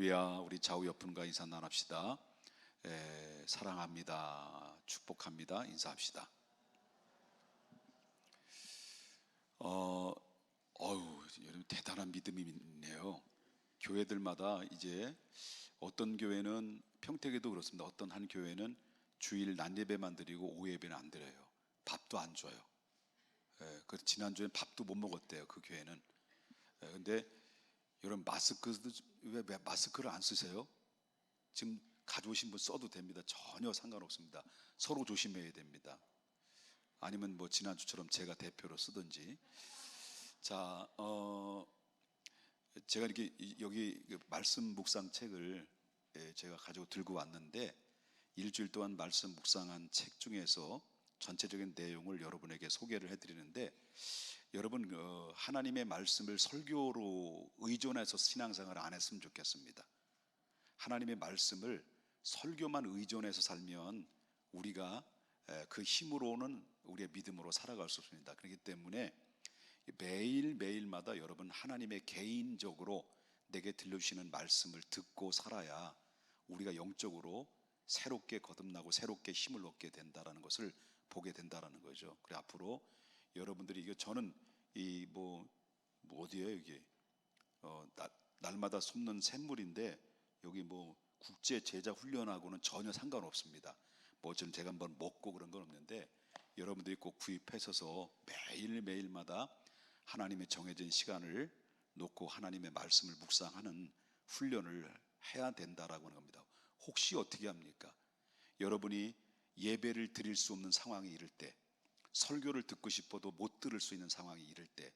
할렐루야. 우리 좌우 옆분과 인사 나눕시다. 사랑합니다, 축복합니다, 인사합시다. 여러분 대단한 믿음이 있네요. 교회들마다 이제 어떤 교회는 평택에도 그렇습니다. 어떤 한 교회는 주일 낮 예배만 드리고 오후 예배는 안 드려요. 밥도 안 줘요. 그 지난주에 밥도 못 먹었대요, 그 교회는. 근데 여러분 왜 마스크를 안 쓰세요? 지금 가져오신 분 써도 됩니다. 전혀 상관없습니다. 서로 조심해야 됩니다. 아니면 뭐 지난주처럼 제가 대표로 쓰든지. 자, 제가 이렇게 여기 말씀 묵상 책을 제가 가지고 들고 왔는데, 일주일 동안 말씀 묵상한 책 중에서 전체적인 내용을 여러분에게 소개를 해드리는데, 여러분 하나님의 말씀을 설교로 의존해서 신앙생활을 안 했으면 좋겠습니다. 하나님의 말씀을 설교만 의존해서 살면 우리가 그 힘으로는 우리의 믿음으로 살아갈 수 없습니다. 그렇기 때문에 매일매일마다 여러분 하나님의 개인적으로 내게 들려주시는 말씀을 듣고 살아야 우리가 영적으로 새롭게 거듭나고 새롭게 힘을 얻게 된다는 것을 보게 된다는 거죠. 그래 앞으로 여러분들이 저는 어디예요 이게? 날마다 쏟는 샘물인데, 여기 국제 제자 훈련하고는 전혀 상관없습니다. 저는 제가 한번 먹고 그런 건 없는데, 여러분들이 꼭 구입하셔서 매일매일마다 하나님의 정해진 시간을 놓고 하나님의 말씀을 묵상하는 훈련을 해야 된다라고 하는 겁니다. 혹시 어떻게 합니까? 여러분이 예배를 드릴 수 없는 상황이 이를 때, 설교를 듣고 싶어도 못 들을 수 있는 상황이 이를 때,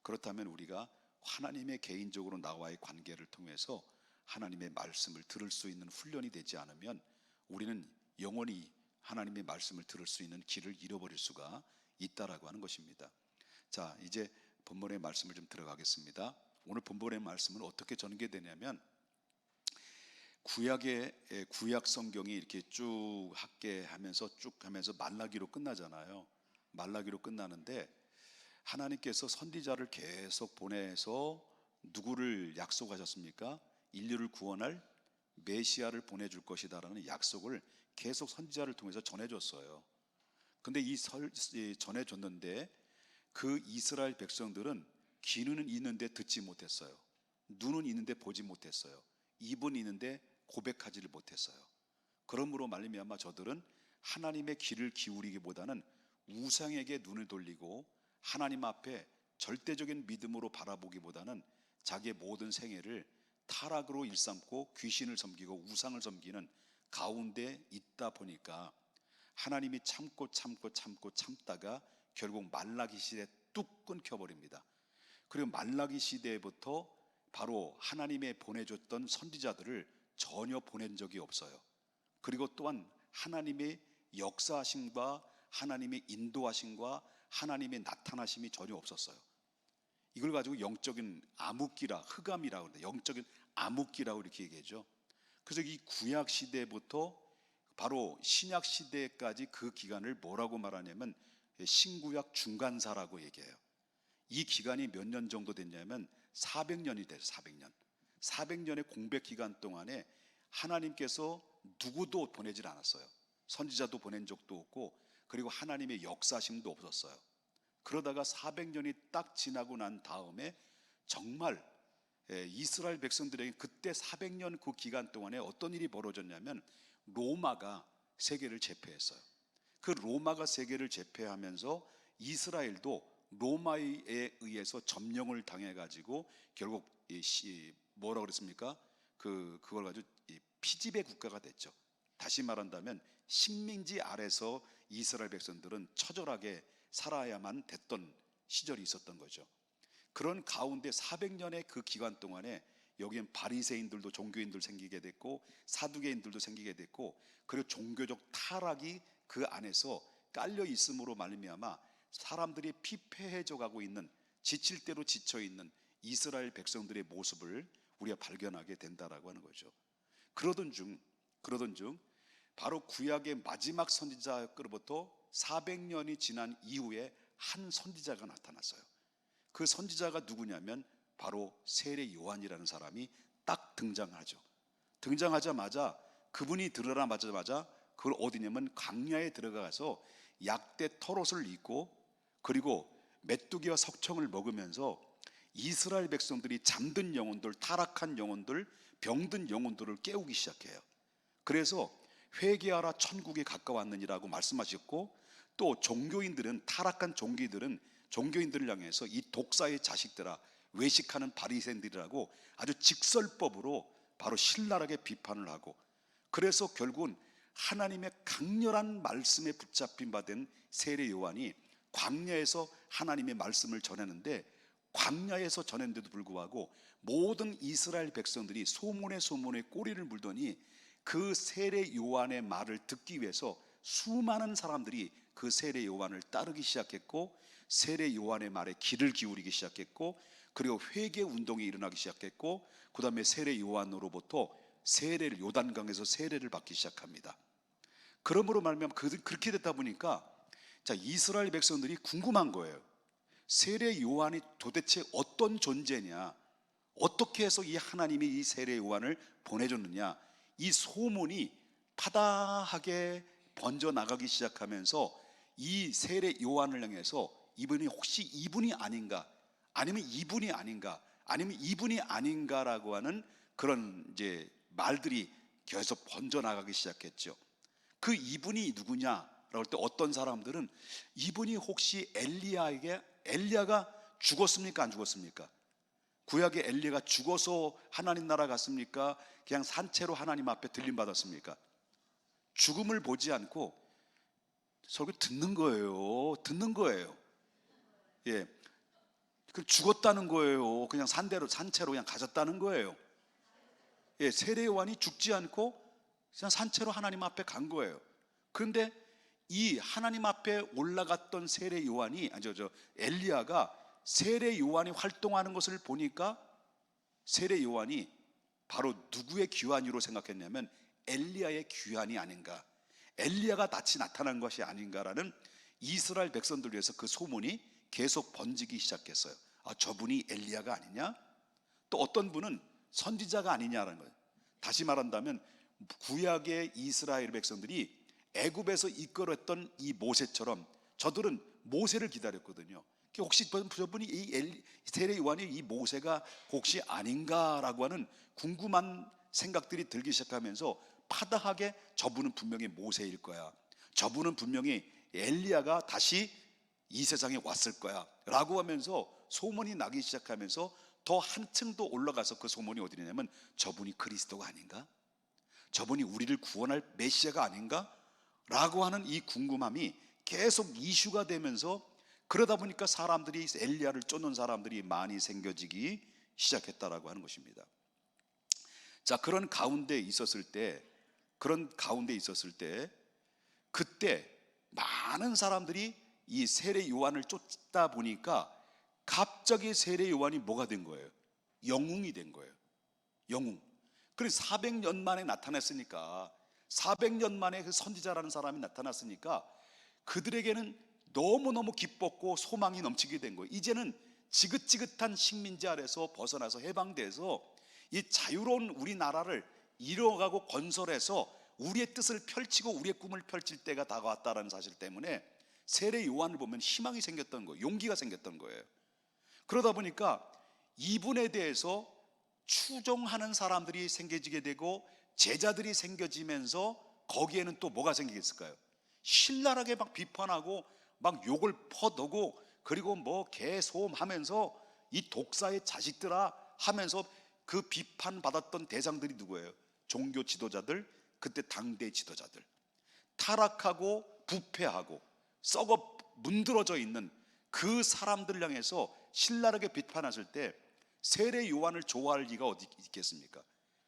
그렇다면 우리가 하나님의 개인적으로 나와의 관계를 통해서 하나님의 말씀을 들을 수 있는 훈련이 되지 않으면 우리는 영원히 하나님의 말씀을 들을 수 있는 길을 잃어버릴 수가 있다라고 하는 것입니다. 자, 이제 본문의 말씀을 좀 들어가겠습니다. 오늘 본문의 말씀은 어떻게 전개되냐면, 구약 성경이 이렇게 쭉 하면서 말라기로 끝나잖아요. 말라기로 끝나는데, 하나님께서 선지자를 계속 보내서 누구를 약속하셨습니까? 인류를 구원할 메시아를 보내줄 것이다라는 약속을 계속 선지자를 통해서 전해줬어요. 근데 전해줬는데 그 이스라엘 백성들은 귀는 있는데 듣지 못했어요. 눈은 있는데 보지 못했어요. 입은 있는데 고백하지를 못했어요. 그러므로 말미암아 저들은 하나님의 귀를 기울이기보다는 우상에게 눈을 돌리고 하나님 앞에 절대적인 믿음으로 바라보기보다는 자기의 모든 생애를 타락으로 일삼고 귀신을 섬기고 우상을 섬기는 가운데 있다 보니까 하나님이 참다가 결국 말라기 시대에 뚝 끊겨버립니다. 그리고 말라기 시대부터 바로 하나님의 보내줬던 선지자들을 전혀 보낸 적이 없어요. 그리고 또한 하나님의 역사하심과 하나님의 인도하심과 하나님의 나타나심이 전혀 없었어요. 이걸 가지고 영적인 암흑기라, 흑암이라고 그러는데, 영적인 암흑기라고 이렇게 얘기하죠. 그래서 이 구약 시대부터 바로 신약 시대까지 그 기간을 뭐라고 말하냐면 신구약 중간사라고 얘기해요. 이 기간이 몇 년 정도 됐냐면 400년이 돼요. 400년의 공백 기간 동안에 하나님께서 누구도 보내질 않았어요. 선지자도 보낸 적도 없고, 그리고 하나님의 역사심도 없었어요. 그러다가 400년이 딱 지나고 난 다음에 정말 이스라엘 백성들에게 그때 400년 그 기간 동안에 어떤 일이 벌어졌냐면, 로마가 세계를 제패했어요. 그 로마가 세계를 제패하면서 이스라엘도 로마에 의해서 점령을 당해가지고 결국 뭐라고 그랬습니까? 그걸 가지고 피지배 국가가 됐죠. 다시 말한다면 식민지 아래서 이스라엘 백성들은 처절하게 살아야만 됐던 시절이 있었던 거죠. 그런 가운데 400년의 그 기간 동안에 여기엔 바리새인들도 종교인들 생기게 됐고, 사두개인들도 생기게 됐고, 그리고 종교적 타락이 그 안에서 깔려 있음으로 말미암아 사람들이 피폐해져 가고 있는, 지칠 대로 지쳐 있는 이스라엘 백성들의 모습을 우리가 발견하게 된다라고 하는 거죠. 그러던 중 바로 구약의 마지막 선지자로부터 400년이 지난 이후에 한 선지자가 나타났어요. 그 선지자가 누구냐면 바로 세례 요한이라는 사람이 딱 등장하죠. 등장하자마자 그분이 드러나자마자 그걸 어디냐면 광야에 들어가서 약대 털옷을 입고 그리고 메뚜기와 석청을 먹으면서 이스라엘 백성들이 잠든 영혼들, 타락한 영혼들, 병든 영혼들을 깨우기 시작해요. 그래서 회개하라 천국에 가까웠느니라고 말씀하셨고, 또 종교인들은, 타락한 종교인들을 향해서 이 독사의 자식들아, 외식하는 바리새인들이라고 아주 직설법으로 바로 신랄하게 비판을 하고, 그래서 결국은 하나님의 강렬한 말씀에 붙잡힌 바 된 세례 요한이 광야에서 하나님의 말씀을 전했는데, 광야에서 전했는데도 불구하고 모든 이스라엘 백성들이 소문에 꼬리를 물더니 그 세례 요한의 말을 듣기 위해서 수많은 사람들이 그 세례 요한을 따르기 시작했고, 세례 요한의 말에 귀를 기울이기 시작했고, 그리고 회개 운동이 일어나기 시작했고, 그 다음에 세례 요한으로부터 세례를, 요단강에서 세례를 받기 시작합니다. 그러므로 말미암아 그렇게 됐다 보니까 자, 이스라엘 백성들이 궁금한 거예요. 세례 요한이 도대체 어떤 존재냐, 어떻게 해서 이 하나님이 이 세례 요한을 보내줬느냐, 이 소문이 파다하게 번져나가기 시작하면서 이 세례 요한을 향해서 이분이 혹시 이분이 아닌가, 아니면 이분이 아닌가, 아니면 이분이 아닌가라고 하는 그런 이제 말들이 계속 번져나가기 시작했죠. 그 이분이 누구냐라고 할 때 어떤 사람들은 이분이 혹시 엘리야가 죽었습니까, 안 죽었습니까? 구약의 엘리야가 죽어서 하나님 나라 갔습니까? 그냥 산채로 하나님 앞에 들림 받았습니까? 죽음을 보지 않고 설교 듣는 거예요. 예, 그 죽었다는 거예요. 그냥 산채로 그냥 가졌다는 거예요. 예, 세례 요한이 죽지 않고 그냥 산채로 하나님 앞에 간 거예요. 그런데 이 하나님 앞에 올라갔던 세례 요한이, 엘리야가 세례 요한이 활동하는 것을 보니까 세례 요한이 바로 누구의 귀환으로 생각했냐면 엘리야의 귀환이 아닌가, 엘리야가 같이 나타난 것이 아닌가라는 이스라엘 백성들 위해서 그 소문이 계속 번지기 시작했어요. 아, 저분이 엘리야가 아니냐? 또 어떤 분은 선지자가 아니냐라는 거예요. 다시 말한다면 구약의 이스라엘 백성들이 애굽에서 이끌었던 이 모세처럼 저들은 모세를 기다렸거든요. 혹시 저분이 이 세례 요한이 이 모세가 혹시 아닌가라고 하는 궁금한 생각들이 들기 시작하면서 파다하게 저분은 분명히 모세일 거야, 저분은 분명히 엘리야가 다시 이 세상에 왔을 거야 라고 하면서 소문이 나기 시작하면서 더 한층 더 올라가서 그 소문이 어디냐면 저분이 그리스도가 아닌가, 저분이 우리를 구원할 메시아가 아닌가 라고 하는 이 궁금함이 계속 이슈가 되면서, 그러다 보니까 사람들이, 엘리야를 쫓는 사람들이 많이 생겨지기 시작했다라고 하는 것입니다. 자, 그런 가운데 있었을 때 그때 많은 사람들이 이 세례 요한을 쫓다 보니까 갑자기 세례 요한이 뭐가 된 거예요? 영웅이 된 거예요. 영웅. 그래서 400년 만에 나타났으니까, 400년 만에 그 선지자라는 사람이 나타났으니까 그들에게는 너무너무 기뻤고 소망이 넘치게 된 거예요. 이제는 지긋지긋한 식민지 아래서 벗어나서 해방돼서 이 자유로운 우리나라를 이뤄가고 건설해서 우리의 뜻을 펼치고 우리의 꿈을 펼칠 때가 다가왔다는 사실 때문에 세례 요한을 보면 희망이 생겼던 거예요. 용기가 생겼던 거예요. 그러다 보니까 이분에 대해서 추종하는 사람들이 생겨지게 되고 제자들이 생겨지면서 거기에는 또 뭐가 생기겠을까요? 신랄하게 막 비판하고 막 욕을 퍼대고, 그리고 뭐 개소음하면서 이 독사의 자식들아 하면서 그 비판받았던 대상들이 누구예요? 종교 지도자들, 그때 당대 지도자들. 타락하고 부패하고 썩어 문드러져 있는 그 사람들을 향해서 신랄하게 비판하실 때 세례 요한을 좋아할 리가 어디 있겠습니까?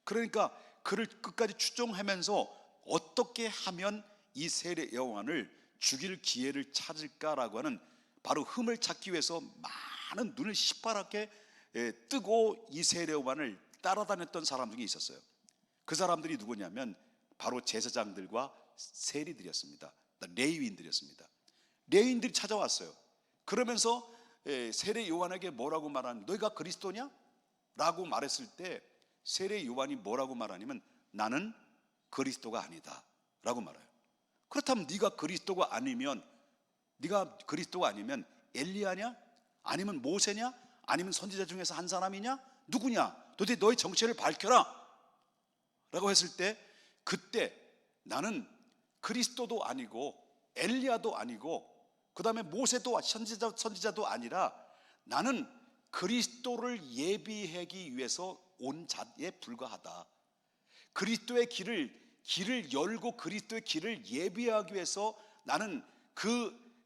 그러니까 그를 끝까지 추종하면서 어떻게 하면 이 세례 요한을 죽일 기회를 찾을까라고 하는 바로 흠을 찾기 위해서 많은 눈을 시퍼렇게 뜨고 이 세례 요한을 따라다녔던 사람 중에 있었어요. 그 사람들이 누구냐면 바로 제사장들과 세리들이었습니다. 레위인들이었습니다. 레위인들이 찾아왔어요. 그러면서 세례 요한에게 뭐라고 말하는, 너희가 그리스도냐? 라고 말했을 때 세례 요한이 뭐라고 말하냐면 나는 그리스도가 아니다 라고 말해요. 그렇다면 네가 그리스도가 아니면 엘리야냐? 아니면 모세냐? 아니면 선지자 중에서 한 사람이냐? 누구냐? 도대체 너의 정체를 밝혀라 라고 했을 때, 그때 나는 그리스도도 아니고 엘리야도 아니고 그 다음에 모세도 선지자도 아니라 나는 그리스도를 예비하기 위해서 온 자에 불과하다. 그리스도의 길을 열고 그리스도의 길을 예비하기 위해서 나는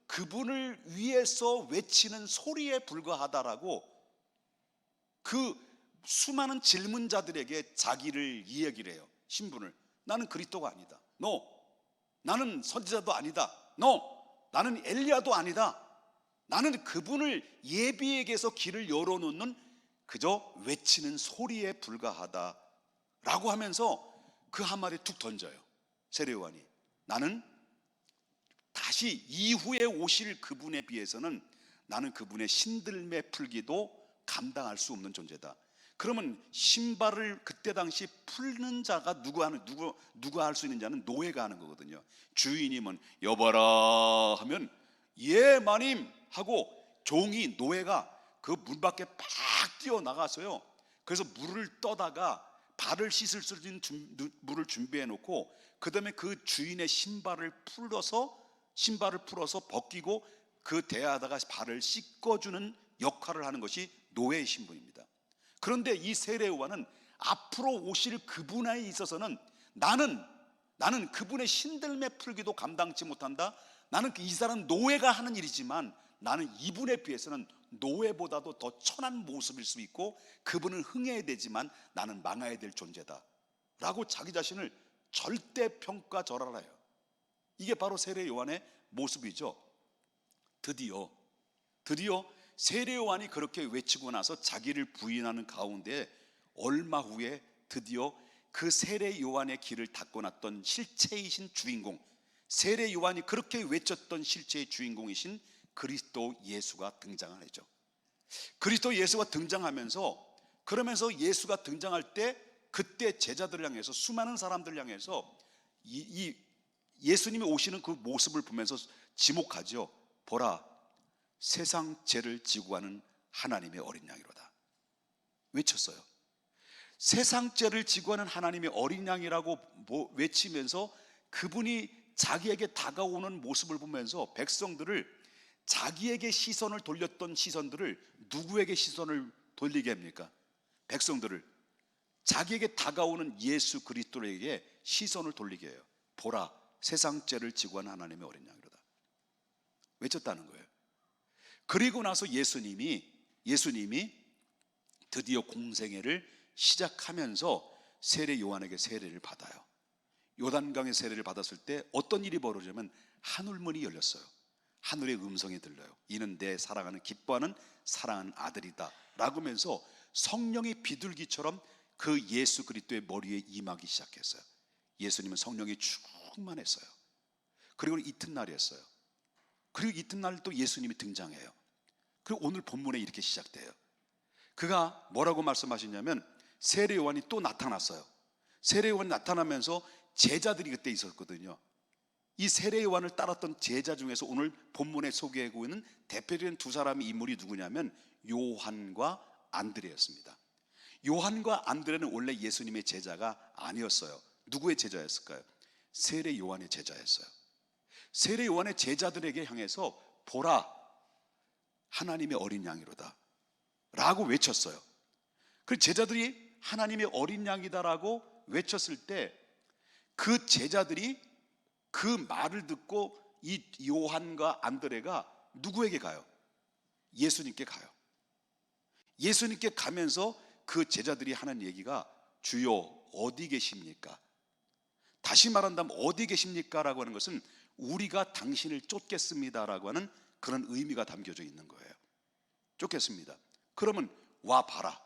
그분을 위해서 외치는 소리에 불과하다라고 그 수많은 질문자들에게 자기를 이야기를 해요. 신분을. 나는 그리스도가 아니다. No. 나는 선지자도 아니다. No. 나는 엘리야도 아니다. 나는 그분을 예비에게서 길을 열어놓는 그저 외치는 소리에 불과하다 라고 하면서 그 한마디 툭 던져요. 세례 요한이. 나는 다시 이후에 오실 그분에 비해서는 나는 그분의 신들매 풀기도 감당할 수 없는 존재다. 그러면 신발을 그때 당시 풀는 자가 누가 할 수 있는 자는 노예가 하는 거거든요. 주인이면 여봐라 하면 예 마님 하고 종이 노예가 그 문 밖에 팍 뛰어나가서요, 그래서 물을 떠다가 발을 씻을 수 있는 물을 준비해 놓고 그 다음에 그 주인의 신발을 풀어서 벗기고 그 대야다가 발을 씻겨주는 역할을 하는 것이 노예의 신분입니다. 그런데 이 세례 요한은 앞으로 오실 그분에 있어서는 나는 그분의 신들매 풀기도 감당치 못한다. 나는 이 사람 노예가 하는 일이지만 나는 이분에 비해서는 노예보다도 더 천한 모습일 수 있고 그분은 흥해야 되지만 나는 망해야 될 존재다 라고 자기 자신을 절대평가절하해요. 이게 바로 세례 요한의 모습이죠. 드디어 세례 요한이 그렇게 외치고 나서 자기를 부인하는 가운데 얼마 후에 드디어 그 세례 요한의 길을 닦아놨던 실체이신 주인공, 세례 요한이 그렇게 외쳤던 실체의 주인공이신 그리스도 예수가 등장을 하죠. 그리스도 예수가 등장하면서, 그러면서 예수가 등장할 때 그때 제자들을 향해서, 수많은 사람들을 향해서 이 예수님이 오시는 그 모습을 보면서 지목하죠. 보라, 세상 죄를 지고 가는 하나님의 어린 양이로다 외쳤어요. 세상 죄를 지고 가는 하나님의 어린 양이라고 외치면서 그분이 자기에게 다가오는 모습을 보면서 백성들을, 자기에게 시선을 돌렸던 시선들을 누구에게 시선을 돌리게 합니까? 백성들을 자기에게 다가오는 예수 그리스도에게 시선을 돌리게 해요. 보라, 세상 죄를 지고 가는 하나님의 어린 양이로다 외쳤다는 거예요. 그리고 나서 예수님이 드디어 공생애를 시작하면서 세례 요한에게 세례를 받아요. 요단강의 세례를 받았을 때 어떤 일이 벌어지냐면 하늘문이 열렸어요. 하늘의 음성이 들려요. 이는 내 사랑하는 기뻐하는 사랑하는 아들이다 라고 하면서 성령이 비둘기처럼 그 예수 그리스도의 머리에 임하기 시작했어요. 예수님은 성령이 충만했어요. 그리고 이튿날이었어요. 그리고 이튿날 또 예수님이 등장해요. 그리고 오늘 본문에 이렇게 시작돼요. 그가 뭐라고 말씀하시냐면 세례 요한이 또 나타났어요. 세례 요한이 나타나면서 제자들이 그때 있었거든요. 이 세례 요한을 따랐던 제자 중에서 오늘 본문에 소개하고 있는 대표적인 두 사람의 인물이 누구냐면 요한과 안드레였습니다. 요한과 안드레는 원래 예수님의 제자가 아니었어요. 누구의 제자였을까요? 세례 요한의 제자였어요. 세례 요한의 제자들에게 향해서 보라, 하나님의 어린 양이로다 라고 외쳤어요. 그 제자들이 하나님의 어린 양이다라고 외쳤을 때 그 제자들이 그 말을 듣고 이 요한과 안드레가 누구에게 가요? 예수님께 가요. 예수님께 가면서 그 제자들이 하는 얘기가 주여 어디 계십니까? 다시 말한다면 어디 계십니까? 라고 하는 것은 우리가 당신을 쫓겠습니다 라고 하는 그런 의미가 담겨져 있는 거예요. 쫓겠습니다. 그러면 와 봐라.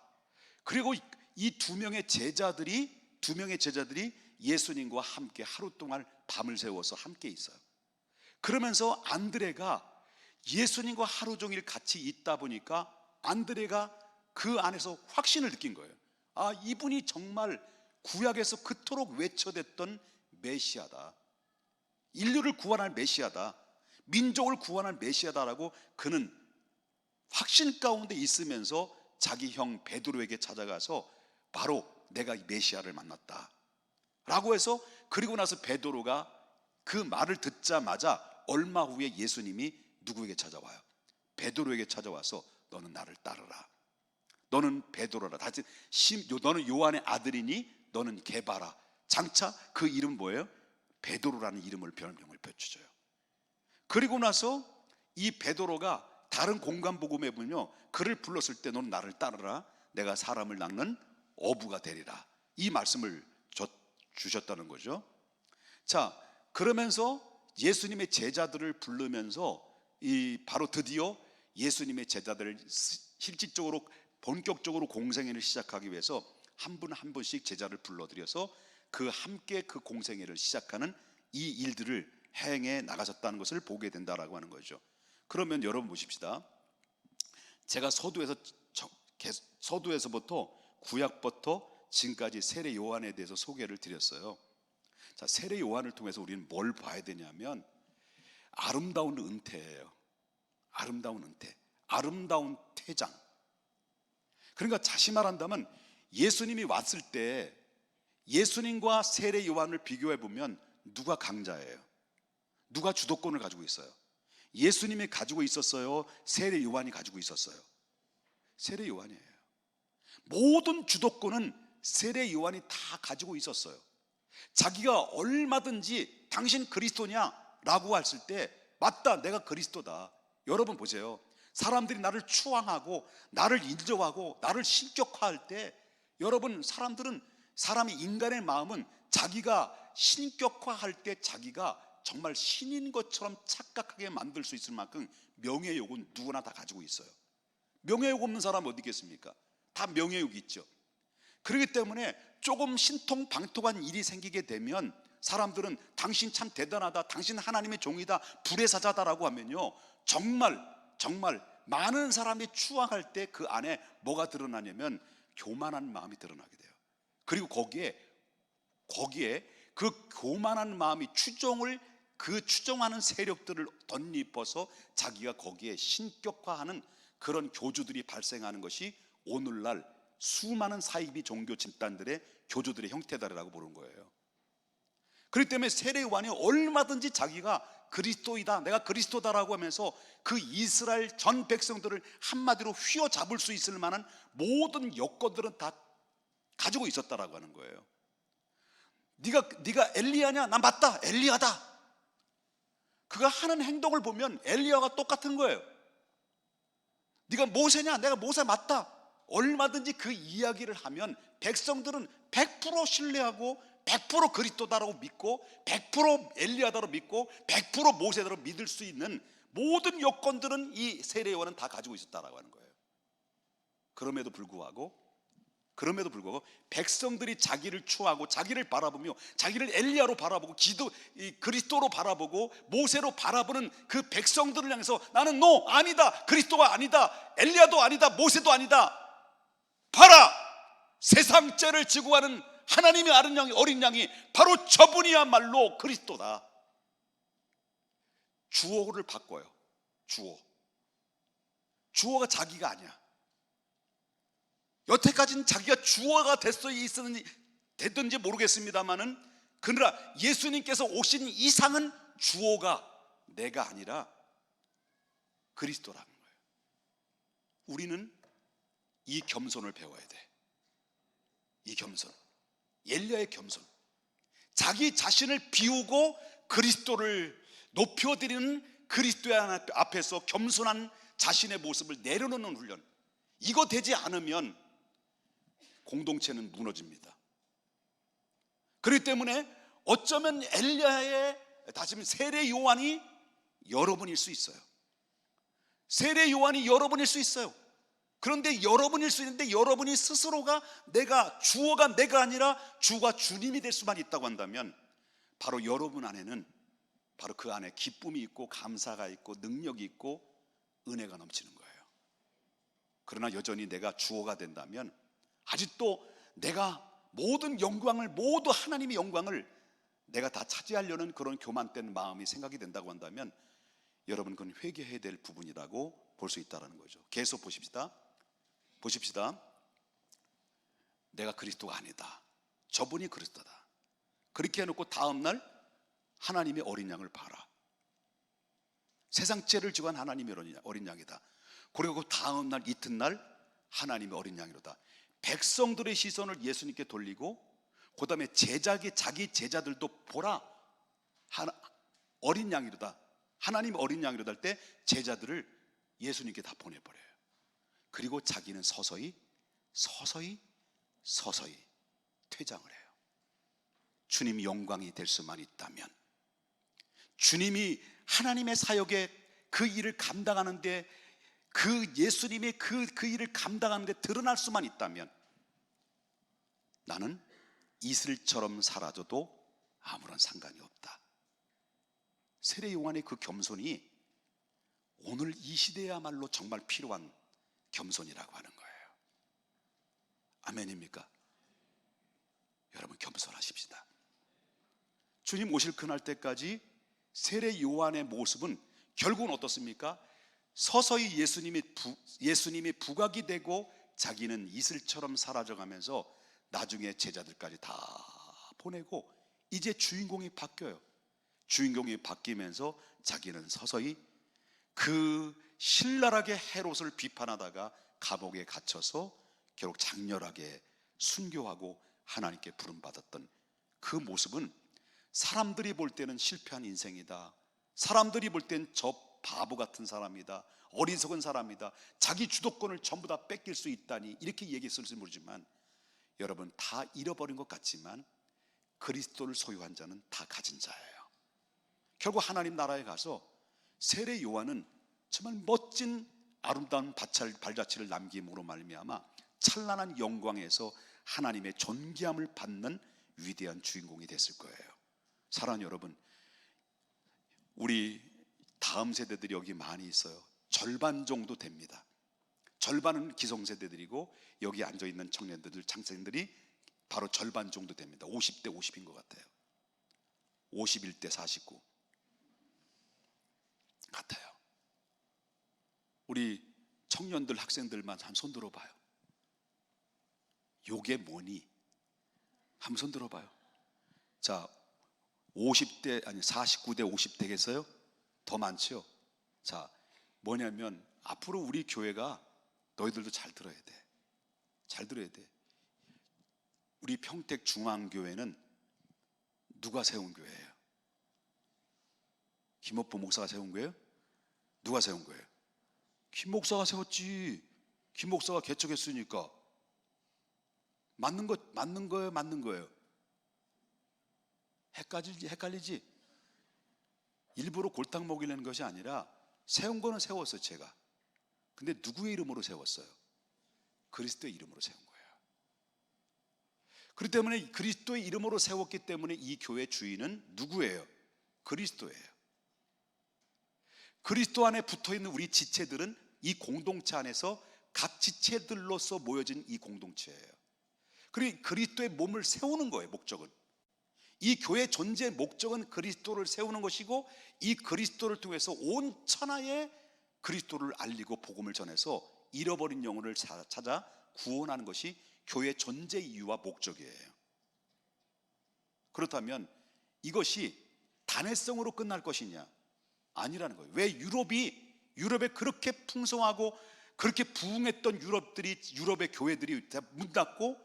그리고 이 두 명의 제자들이 예수님과 함께 하루 동안 밤을 새워서 함께 있어요. 그러면서 안드레가 예수님과 하루 종일 같이 있다 보니까 안드레가 그 안에서 확신을 느낀 거예요. 아, 이분이 정말 구약에서 그토록 외쳐댔던 메시아다, 인류를 구원할 메시아다, 민족을 구원할 메시아다라고 그는 확신 가운데 있으면서 자기 형 베드로에게 찾아가서 바로 내가 이 메시아를 만났다 라고 해서, 그리고 나서 베드로가 그 말을 듣자마자 얼마 후에 예수님이 누구에게 찾아와요? 베드로에게 찾아와서 너는 나를 따르라, 너는 베드로라, 다시 너는 요한의 아들이니 너는 게바라. 장차 그 이름 뭐예요? 베드로라는 이름을, 별명을 펼쳐줘요. 그리고 나서 이 베드로가 다른 공간 복음에 보면요, 그를 불렀을 때 너는 나를 따르라, 내가 사람을 낚는 어부가 되리라, 이 말씀을 주셨다는 거죠. 자, 그러면서 예수님의 제자들을 부르면서 바로 드디어 예수님의 제자들을 실질적으로 본격적으로 공생애를 시작하기 위해서 한 분 한 분씩 제자를 불러들여서 그 함께 그 공생애를 시작하는 이 일들을 행해 나가셨다는 것을 보게 된다라고 하는 거죠. 그러면 여러분 보십시다. 제가 서두에서부터 구약부터 지금까지 세례 요한에 대해서 소개를 드렸어요. 자, 세례 요한을 통해서 우리는 뭘 봐야 되냐면 아름다운 은퇴예요. 아름다운 은퇴, 아름다운 퇴장. 그러니까 다시 말한다면 예수님이 왔을 때 예수님과 세례 요한을 비교해 보면 누가 강자예요? 누가 주도권을 가지고 있어요? 예수님이 가지고 있었어요? 세례 요한이 가지고 있었어요? 세례 요한이에요. 모든 주도권은 세례 요한이 다 가지고 있었어요. 자기가 얼마든지 당신 그리스도냐? 라고 했을 때 맞다, 내가 그리스도다. 여러분 보세요. 사람들이 나를 추앙하고 나를 인정하고 나를 신격화할 때, 여러분, 사람이 인간의 마음은 자기가 신격화할 때 자기가 정말 신인 것처럼 착각하게 만들 수 있을 만큼 명예욕은 누구나 다 가지고 있어요. 명예욕 없는 사람 어디 있겠습니까? 다 명예욕이 있죠. 그렇기 때문에 조금 신통방통한 일이 생기게 되면 사람들은 당신 참 대단하다, 당신 하나님의 종이다, 불의 사자다라고 하면요, 정말 많은 사람이 추앙할 때 그 안에 뭐가 드러나냐면 교만한 마음이 드러나게 돼요. 그리고 거기에 그 교만한 마음이 추종하는 세력들을 덧입어서 자기가 거기에 신격화하는 그런 교주들이 발생하는 것이 오늘날 수많은 사이비 종교 집단들의 교주들의 형태다라고 보는 거예요. 그렇기 때문에 세례 요한이 얼마든지 자기가 그리스도이다, 내가 그리스도다라고 하면서 그 이스라엘 전 백성들을 한마디로 휘어잡을 수 있을 만한 모든 여건들은 다 가지고 있었다라고 하는 거예요. 네가 엘리야냐? 나 맞다, 엘리야다. 그가 하는 행동을 보면 엘리야와 똑같은 거예요. 네가 모세냐? 내가 모세 맞다. 얼마든지 그 이야기를 하면 백성들은 100% 신뢰하고 100% 그리스도다라고 믿고 100% 엘리야다로 믿고 100% 모세다로 믿을 수 있는 모든 요건들은 이 세례 요한은 다 가지고 있었다라고 하는 거예요. 그럼에도 불구하고 백성들이 자기를 추하고 자기를 바라보며 자기를 엘리야로 바라보고 그리스도로 바라보고 모세로 바라보는 그 백성들을 향해서 나는 아니다, 그리스도가 아니다, 엘리야도 아니다, 모세도 아니다, 봐라, 세상 죄를 지고 가는 하나님의 어린 양이 바로 저분이야말로 그리스도다. 주어를 바꿔요. 주어가 자기가 아니야. 여태까지는 자기가 주어가 됐든지 모르겠습니다만은, 그러나 예수님께서 오신 이상은 주어가 내가 아니라 그리스도라는 거예요. 우리는 이 겸손을 배워야 돼. 이 겸손, 엘리야의 겸손, 자기 자신을 비우고 그리스도를 높여드리는 그리스도의 앞에서 겸손한 자신의 모습을 내려놓는 훈련, 이거 되지 않으면 공동체는 무너집니다. 그렇기 때문에 어쩌면 엘리야의, 다시 말하면 세례 요한이 여러분일 수 있어요. 세례 요한이 여러분일 수 있어요. 그런데 여러분일 수 있는데 여러분이 스스로가 주어가 내가 아니라 주가 주님이 될 수만 있다고 한다면, 바로 여러분 안에는 바로 그 안에 기쁨이 있고 감사가 있고 능력이 있고 은혜가 넘치는 거예요. 그러나 여전히 내가 주어가 된다면, 아직도 내가 모든 영광을, 모두 하나님의 영광을 내가 다 차지하려는 그런 교만된 마음이 생각이 된다고 한다면 여러분, 그건 회개해야 될 부분이라고 볼 수 있다는 거죠. 계속 보십시다. 내가 그리스도가 아니다, 저분이 그리스도다. 그렇게 해놓고 다음날 하나님의 어린 양을 봐라. 세상 죄를 지고 한 하나님의 어린 양이다. 그리고 그 다음날 이튿날 하나님의 어린 양이로다. 백성들의 시선을 예수님께 돌리고 그 다음에 자기 제자들도 보라, 어린 양이로다, 하나님 어린 양이로다 할 때 제자들을 예수님께 다 보내버려요. 그리고 자기는 서서히 퇴장을 해요. 주님이 영광이 될 수만 있다면, 주님이 하나님의 사역에 그 일을 감당하는데, 그 예수님의 그 일을 감당하는데 드러날 수만 있다면 나는 이슬처럼 사라져도 아무런 상관이 없다. 세례 요한의 그 겸손이 오늘 이 시대야말로 정말 필요한 겸손이라고 하는 거예요. 아멘입니까? 여러분, 겸손하십시다. 주님 오실 그날 때까지 세례 요한의 모습은 결국은 어떻습니까? 서서히 예수님이 부각이 되고 자기는 이슬처럼 사라져가면서 나중에 제자들까지 다 보내고 이제 주인공이 바뀌어요. 주인공이 바뀌면서 자기는 서서히 그 신랄하게 헤롯을 비판하다가 감옥에 gat혀서 결국 장렬하게 순교하고 하나님께 부름받았던 그 모습은 사람들이 볼 때는 실패한 인생이다, 사람들이 볼 땐 저 바보 같은 사람이다, 어리석은 사람이다, 자기 주도권을 전부 다 뺏길 수 있다니, 이렇게 얘기했을지 모르지만 여러분, 다 잃어버린 것 같지만 그리스도를 소유한 자는 다 가진 자예요. 결국 하나님 나라에 가서 세례 요한은 정말 멋진 아름다운 발자취를 남김으로 말미암아 찬란한 영광에서 하나님의 존귀함을 받는 위대한 주인공이 됐을 거예요. 사랑하는 여러분, 우리 다음 세대들이 여기 많이 있어요. 절반 정도 됩니다. 절반은 기성세대들이고 여기 앉아있는 청년들, 장생들이 바로 절반 정도 됩니다. 50대 50인 것 같아요. 51대 49 같아요. 우리 청년들, 학생들만 한 손 들어봐요. 요게 뭐니? 한 손 들어봐요. 자, 50대 아니 49대 50대겠어요? 더 많죠? 자, 뭐냐면 앞으로 우리 교회가, 너희들도 잘 들어야 돼. 잘 들어야 돼. 우리 평택 중앙교회는 누가 세운 교회예요? 김옥보 목사가 세운 거예요? 누가 세운 거예요? 김 목사가 세웠지. 김 목사가 개척했으니까. 맞는 거예요? 헷갈리지? 일부러 골탕 먹이려는 것이 아니라 세운 거는 세웠어요, 제가. 근데 누구의 이름으로 세웠어요? 그리스도의 이름으로 세운 거예요. 그렇기 때문에 그리스도의 이름으로 세웠기 때문에 이 교회 주인은 누구예요? 그리스도예요. 그리스도 안에 붙어있는 우리 지체들은 이 공동체 안에서 각 지체들로서 모여진 이 공동체예요. 그리고 그리스도의 몸을 세우는 거예요. 목적은, 이 교회 존재의 목적은 그리스도를 세우는 것이고, 이 그리스도를 통해서 온 천하에 그리스도를 알리고 복음을 전해서 잃어버린 영혼을 찾아 구원하는 것이 교회 존재 이유와 목적이에요. 그렇다면 이것이 단회성으로 끝날 것이냐? 아니라는 거예요. 왜 유럽에 그렇게 풍성하고 그렇게 부흥했던 유럽의 교회들이 문 닫고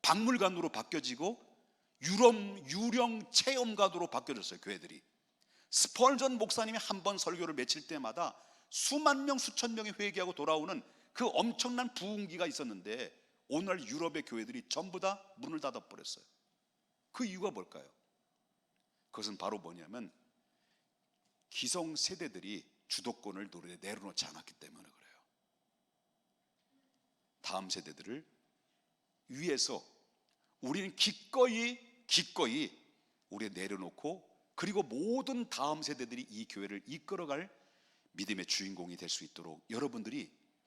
박물관으로 바뀌어지고 유령 체험관으로 바뀌어졌어요. 교회들이. 스펄전 목사님이 한 번 설교를 며칠 때마다 수만 명, 수천 명이 회개하고 돌아오는 그 엄청난 부흥기가 있었는데 오늘 유럽의 교회들이 전부 다 문을 닫아버렸어요. 그 이유가 뭘까요? 그것은 바로 뭐냐면 기성세대들이 주도권을 내려놓지 않았기 때문에 그래요. 다음 세대들을 위해서 우리는 기꺼이 우리 내려놓고, 그리고 모든 다음 세대들이 이 교회를 이끌어갈 믿음의 주인공이 될 수 있도록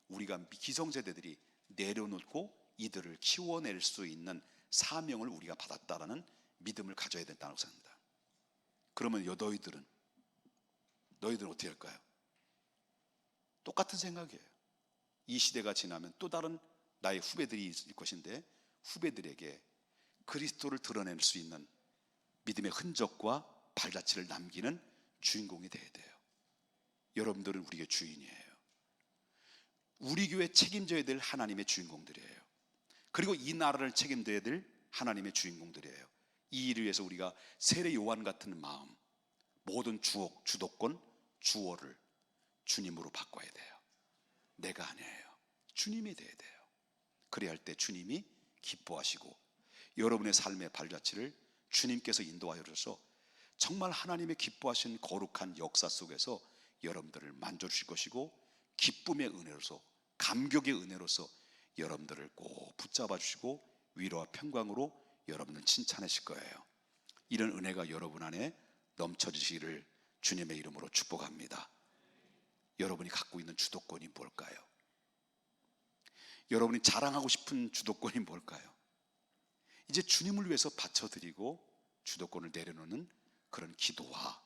우리가 기성세대들이 내려놓고 이들을 키워낼 수 있는 사명을 우리가 받았다라는 믿음을 가져야 된다고 생각합니다. 그러면 너희들은 어떻게 할까요? 똑같은 생각이에요. 이 시대가 지나면 또 다른 나의 후배들이 있을 것인데, 후배들에게 그리스도를 드러낼 수 있는 믿음의 흔적과 발자취를 남기는 주인공이 되어야 돼요. 여러분들은 우리의 주인이에요. 우리 교회 책임져야 될 하나님의 주인공들이에요. 그리고 이 나라를 책임져야 될 하나님의 주인공들이에요. 이 일을 위해서 우리가 세례 요한 같은 마음, 모든 주옥, 주도권, 주어를 주님으로 바꿔야 돼요. 내가 아니에요. 주님이 돼야 돼요. 그래야 할 때 주님이 기뻐하시고 여러분의 삶의 발자취를 주님께서 인도하여 주셔서 정말 하나님의 기뻐하신 거룩한 역사 속에서 여러분들을 만져주실 것이고, 기쁨의 은혜로서, 감격의 은혜로서 여러분들을 꼭 붙잡아 주시고 위로와 평강으로 여러분을 칭찬하실 거예요. 이런 은혜가 여러분 안에 넘쳐지시기를 주님의 이름으로 축복합니다. 여러분이 갖고 있는 주도권이 뭘까요? 여러분이 자랑하고 싶은 주도권이 뭘까요? 이제 주님을 위해서 바쳐드리고 주도권을 내려놓는 그런 기도와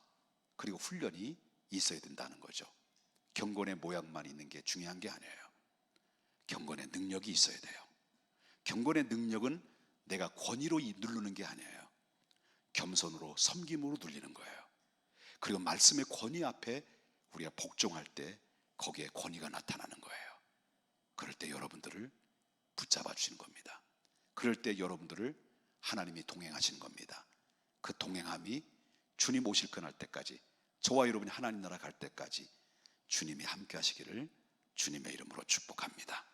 그리고 훈련이 있어야 된다는 거죠. 경건의 모양만 있는 게 중요한 게 아니에요. 경건의 능력이 있어야 돼요. 경건의 능력은 내가 권위로 누르는 게 아니에요. 겸손으로 섬김으로 누리는 거예요. 그리고 말씀의 권위 앞에 우리가 복종할 때 거기에 권위가 나타나는 거예요. 그럴 때 여러분들을 붙잡아 주시는 겁니다. 그럴 때 여러분들을 하나님이 동행하시는 겁니다. 그 동행함이 주님 오실 그날 때까지, 저와 여러분이 하나님 나라 갈 때까지 주님이 함께 하시기를 주님의 이름으로 축복합니다.